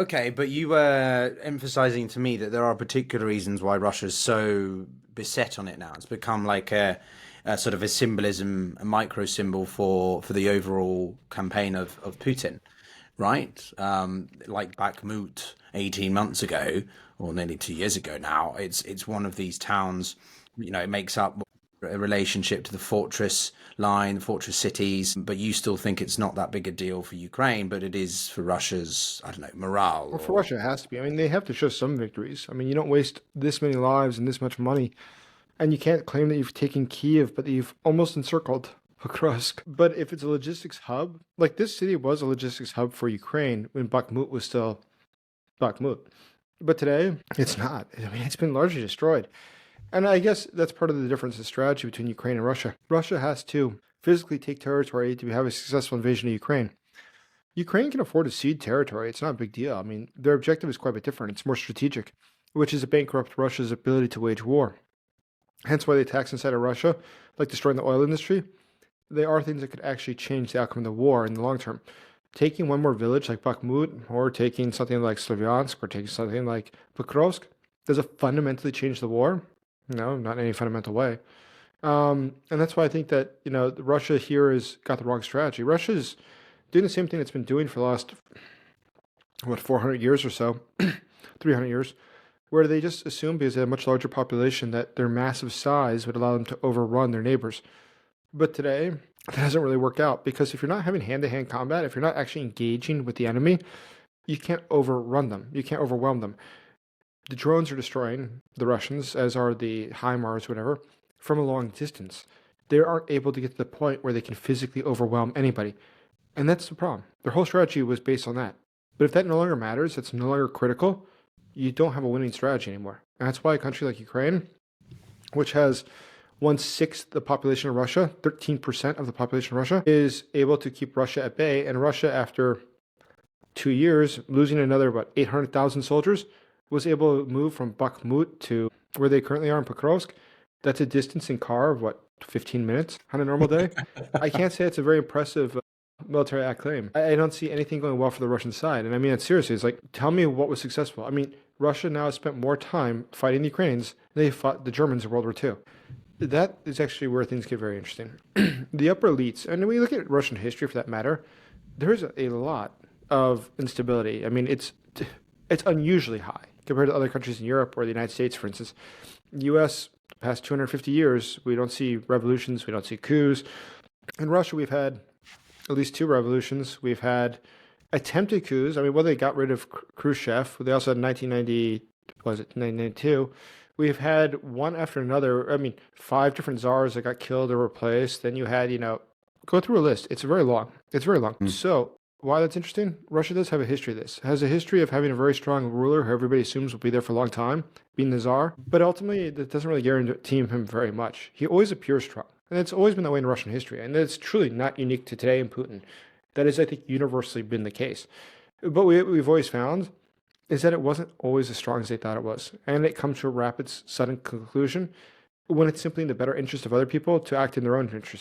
Okay, but you were emphasizing to me that there are particular reasons why Russia's so beset on it now. It's become like a sort of a symbolism, a micro symbol for the overall campaign of Putin, right? Like Bakhmut 18 months ago, or nearly 2 years ago now. It's one of these towns, it makes up a relationship to the fortress line, fortress cities, but you still think it's not that big a deal for Ukraine, but it is for Russia's, I don't know, morale Well, for or Russia, it has to be. I mean, they have to show some victories. I mean, you don't waste this many lives and this much money, and you can't claim that you've taken Kiev, but that you've almost encircled Pokrovsk. But if it's a logistics hub, like this city was a logistics hub for Ukraine when Bakhmut was still Bakhmut. But today, it's not. I mean, it's been largely destroyed. And I guess that's part of the difference in strategy between Ukraine and Russia. Russia has to physically take territory to have a successful invasion of Ukraine. Ukraine can afford to cede territory. It's not a big deal. I mean, their objective is quite a bit different. It's more strategic, which is to bankrupt Russia's ability to wage war. Hence why the attacks inside of Russia, like destroying the oil industry, they are things that could actually change the outcome of the war in the long term. Taking one more village like Bakhmut, or taking something like Slavyansk, or taking something like Pokrovsk, does it fundamentally change the war? No, not in any fundamental way. And that's why I think that, Russia here has got the wrong strategy. Russia's doing the same thing it's been doing for the last, 400 years or so, 300 years, where they just assume because they have a much larger population that their massive size would allow them to overrun their neighbors. But today, that doesn't really work out because if you're not having hand-to-hand combat, if you're not actually engaging with the enemy, you can't overrun them. You can't overwhelm them. The drones are destroying the Russians, as are the HIMARS, whatever, from a long distance. They aren't able to get to the point where they can physically overwhelm anybody. And that's the problem. Their whole strategy was based on that. But if that no longer matters, that's no longer critical, you don't have a winning strategy anymore. And that's why a country like Ukraine, which has 1/6 the population of Russia, 13% of the population of Russia, is able to keep Russia at bay. And Russia, after 2 years, losing another, about 800,000 soldiers, was able to move from Bakhmut to where they currently are in Pokrovsk. That's a distance in car of, 15 minutes on a normal day. I can't say it's a very impressive military acclaim. I don't see anything going well for the Russian side. And I mean it seriously. It's like, tell me what was successful. I mean, Russia now has spent more time fighting the Ukrainians than they fought the Germans in World War II. That is actually where things get very interesting. The upper elites, and when we look at Russian history for that matter, there's a lot of instability. I mean, it's unusually high compared to other countries in Europe or the United States, for instance. The U.S., past 250 years, we don't see revolutions, we don't see coups. In Russia, we've had at least two revolutions. We've had attempted coups. I mean, well, they got rid of Khrushchev. They also had 1990, was it 1992? We've had one after another. I mean, five different czars that got killed or replaced. Then you had, go through a list. It's very long. It's very long. So why that's interesting? Russia does have a history of this. It has a history of having a very strong ruler who everybody assumes will be there for a long time, being the czar. But ultimately, that doesn't really guarantee him very much. He always appears strong. And it's always been that way in Russian history. And it's truly not unique to today and Putin. That is, I think, universally been the case. But we've always found is that it wasn't always as strong as they thought it was. And it comes to a rapid, sudden conclusion when it's simply in the better interest of other people to act in their own interest.